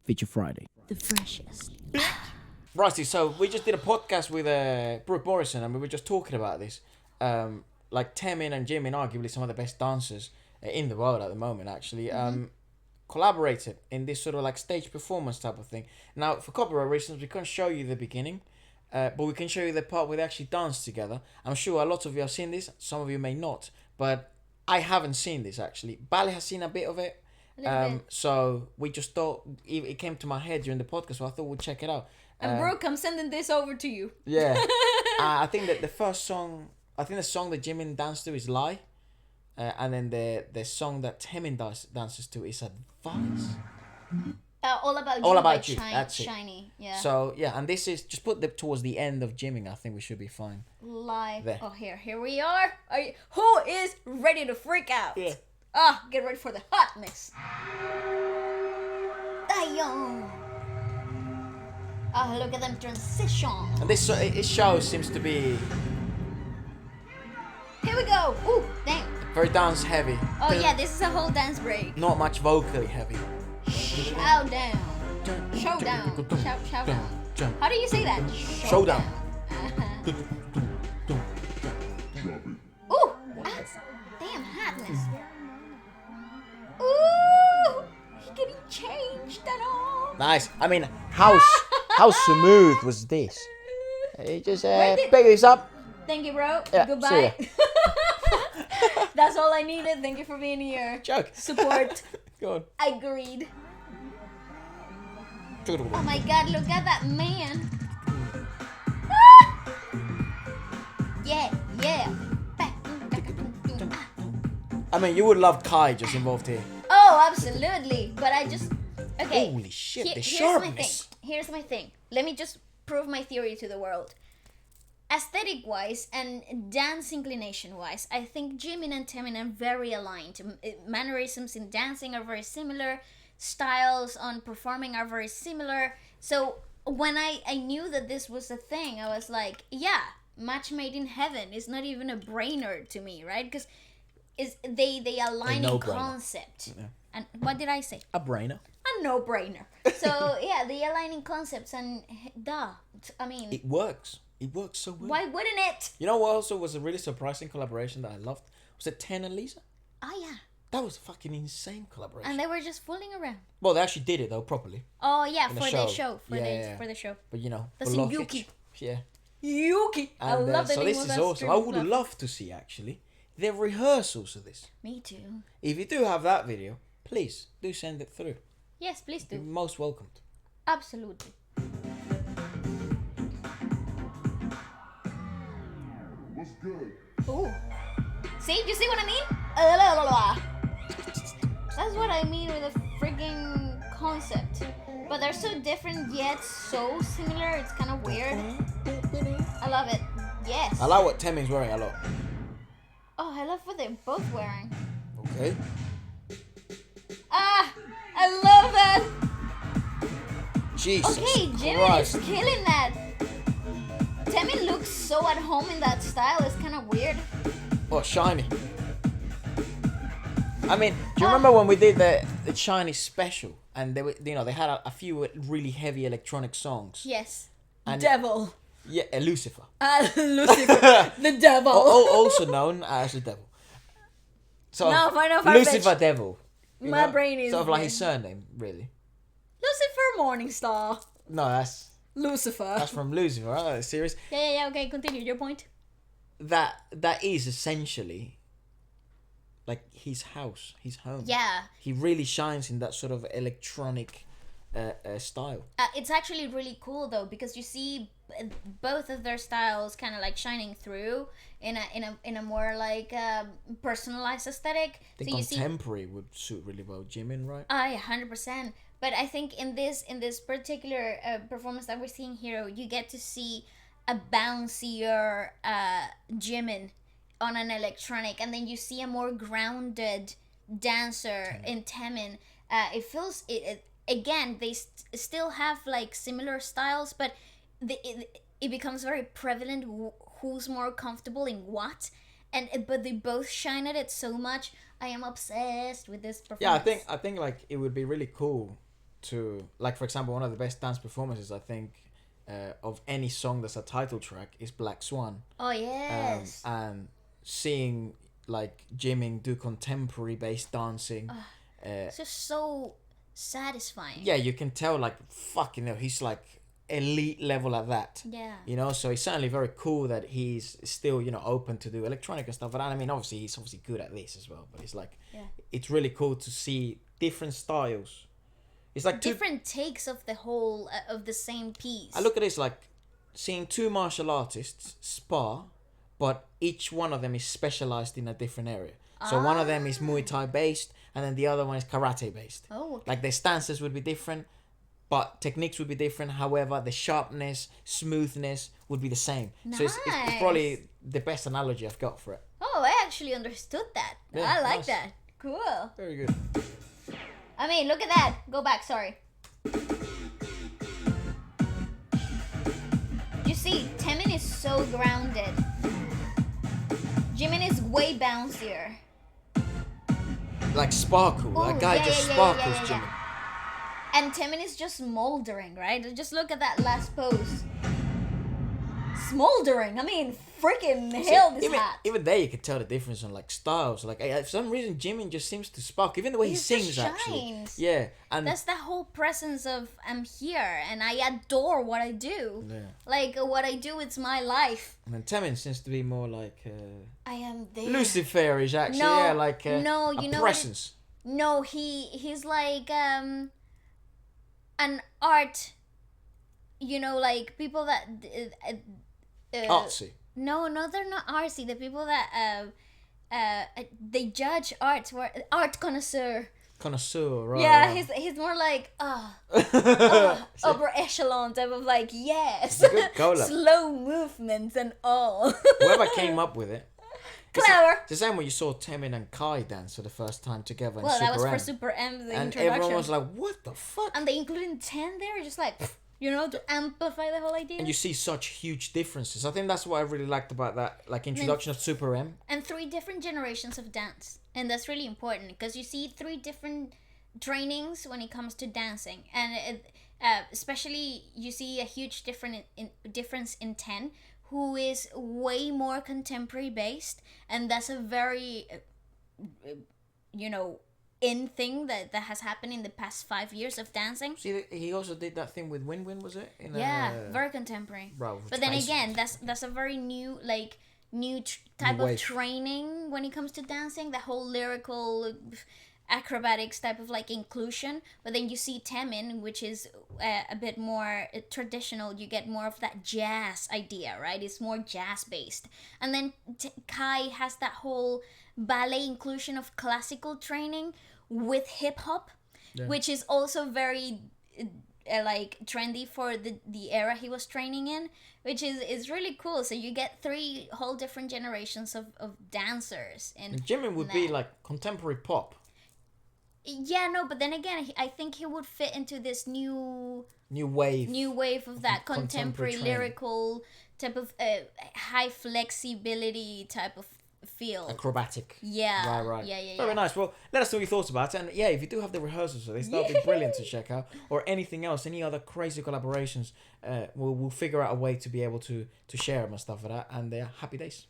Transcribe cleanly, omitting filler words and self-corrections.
Feature Friday. The freshest. Righty, so we just did a podcast with Brooke Morrison, and we were just talking about this. Like Taemin and Jimin, arguably some of the best dancers in the world at the moment, actually, collaborated in this sort of like stage performance type of thing. Now, for copyright reasons, we can't show you the beginning, but we can show you the part where they actually dance together. I'm sure a lot of you have seen this, some of you may not, but I haven't seen this actually. Bali has seen a bit of it. So we just thought it came to my head during the podcast, so I thought we'd check it out. And Brooke, I'm sending this over to you. Yeah. I think that the song that Jimin danced to is Lie. And then the song that Taemin dances to is Advice. All About You All by About You, that's it. SHINee. Yeah. So, yeah, and this is, just put towards the end of Jimin, I think we should be fine. Live. There. Oh, here we are. Who is ready to freak out? Yeah. Get ready for the hotness. Dayon. Look at them transition. And this show seems to be Here we go. Ooh, damn. very dance heavy. Oh yeah, this is a whole dance break. Not much vocally heavy. Shout down. Showdown. Shout down. How do you say that? Showdown. Ooh, damn hotness. Ooh, he's getting changed and all. Nice. I mean, how smooth was this? You just pick this up. Thank you, bro. Yeah, Goodbye. see That's all I needed. Thank you for being here. Joke. Support. Go on. Agreed. Oh my god, look at that man. Yeah. I mean, you would love Kai just involved here. Oh, absolutely. But I just... Okay. Holy shit, the Here's sharpness. Here's my thing. Let me just prove my theory to the world. Aesthetic-wise and dance inclination-wise, I think Jimin and Taemin are very aligned. Mannerisms in dancing are very similar. Styles on performing are very similar. So when I knew that this was a thing, I was like, yeah, match made in heaven is not even a brainer to me, right? Because they align in no-brainer. Concept. Yeah. And what did I say? A brainer. A no-brainer. So yeah, they align in concepts and I mean, It works. It works so well. why wouldn't it? You know what also was a really surprising collaboration that I loved? Was it Ten and Lisa? Oh yeah. That was a fucking insane collaboration. And they were just fooling around. Well, they actually did it though properly. Oh yeah, In the for show. the show. For the show. But you know, That's Wlsk, Yuki. Yeah. Yuki. I And, love the so name this of is that awesome. strip I would club. love to see actually the rehearsals of this. Me too. If you do have that video, please do send it through. Yes, please You're do. most welcomed. Absolutely. What's good? Ooh. See? You see what I mean? That's what I mean with the freaking concept. But they're so different yet so similar. It's kind of weird. I love it. Yes. I like what Taemin's wearing a lot. Oh, I love what they're both wearing. Okay. I love that. Jesus Okay, Jimin Christ. is killing that. Taemin looks so at home in that style. It's kind of weird. Oh, shiny. I mean, do you remember when we did the SHINee special and they were, they had a few really heavy electronic songs? Yes. And- Devil. Yeah, Lucifer. Lucifer. The devil. Also known as the devil. So No, Final Lucifer Bitch. Devil. You My know? brain is sort of like dead. his surname, really. Lucifer Morningstar. No, that's Lucifer. from Lucifer, right? Series. Yeah. Okay, continue. Your point. That is essentially like his house, his home. Yeah. He really shines in that sort of electronic style. It's actually really cool though because you see both of their styles kind of like shining through in a more like personalized aesthetic. I think So you see, contemporary would suit really well Jimin, right? 100%. But I think in this particular performance that we're seeing here, you get to see a bouncier Jimin on an electronic, and then you see a more grounded dancer in Taemin. It feels again they still have like similar styles, but it becomes very prevalent who's more comfortable in what, but they both shine at it so much. I am obsessed with this performance. Yeah, I think like it would be really cool to, like, for example, one of the best dance performances I think of any song that's a title track is Black Swan. Oh yes. And seeing like Jimin do contemporary based dancing, It's just so satisfying. yeah, you can tell like fucking hell, he's like elite level at that. Yeah. You know, so it's certainly very cool that he's still, you know, open to do electronic and stuff. But I mean, obviously he's obviously good at this as well. But it's like, it's really cool to see different styles. It's like different takes of the whole of the same piece. I look at this like seeing two martial artists spar, but each one of them is specialized in a different area. So one of them is Muay Thai based, and then the other one is karate based. Oh, okay. Like their stances would be different, but techniques would be different. However, the sharpness, smoothness would be the same. Nice. So it's probably the best analogy I've got for it. Oh, I actually understood that. Yeah, I like nice. that. Cool. Very good. I mean, look at that. Go back, sorry. You see, Taemin is so grounded. Jimin is way bouncier. Like sparkle. Ooh, That guy just sparkles, Jimin. And Taemin is just smoldering, right? Just look at that last pose. Smoldering. I mean, freaking hell, this hat. Even there, you could tell the difference on like styles. Like for some reason, Jimin just seems to sparkle. Even the way he sings, actually. Shines. Yeah, and That's the whole presence of I'm here and I adore what I do. yeah. Like what I do, it's my life. And then Taemin seems to be more like I am there. Luciferish, actually. No, yeah, like no, you a know what presence. No, he's like an art. You know, like people that Artsy. No, they're not artsy. The people that they judge art, art connoisseur. Connoisseur, right? Yeah, right. he's more like upper echelon type of like yes, Good collab. slow movements and all. Whoever came up with it. Clever. It's the same when you saw Taemin and Kai dance for the first time together in Well, Super that was M. for Super M, the And introduction. everyone was like, what the fuck? And they included 10 there, just like, you know, to amplify the whole idea. And you see such huge differences. I think that's what I really liked about that like introduction of Super M. And 3 different generations of dance. And that's really important because you see 3 different trainings when it comes to dancing. And especially you see a huge difference in 10, who is way more contemporary based. And that's a very, you know, in thing that has happened in the past 5 years of dancing. See, he also did that thing with Win Win, was it? Very contemporary. Bro, But then again, that's a very new type of wave. training when it comes to dancing. The whole lyrical acrobatics type of like inclusion. But then you see Taemin, which is a bit more traditional. You get more of that jazz idea, right? It's more jazz based. And then Kai has that whole ballet inclusion of classical training with hip hop, which is also very like trendy for the era he was training in, which is really cool. So you get 3 whole different generations of dancers. And Jimin would be like contemporary pop. Yeah, no, but then again, I think he would fit into this new wave of that contemporary training. lyrical type of high flexibility type of feel. Acrobatic. Yeah. Right. Yeah. Very nice. Well, let us know what you thought about it. And yeah, if you do have the rehearsals for this, that would be brilliant to check out. Or anything else, any other crazy collaborations, we'll figure out a way to be able to share them and stuff like that. And happy days.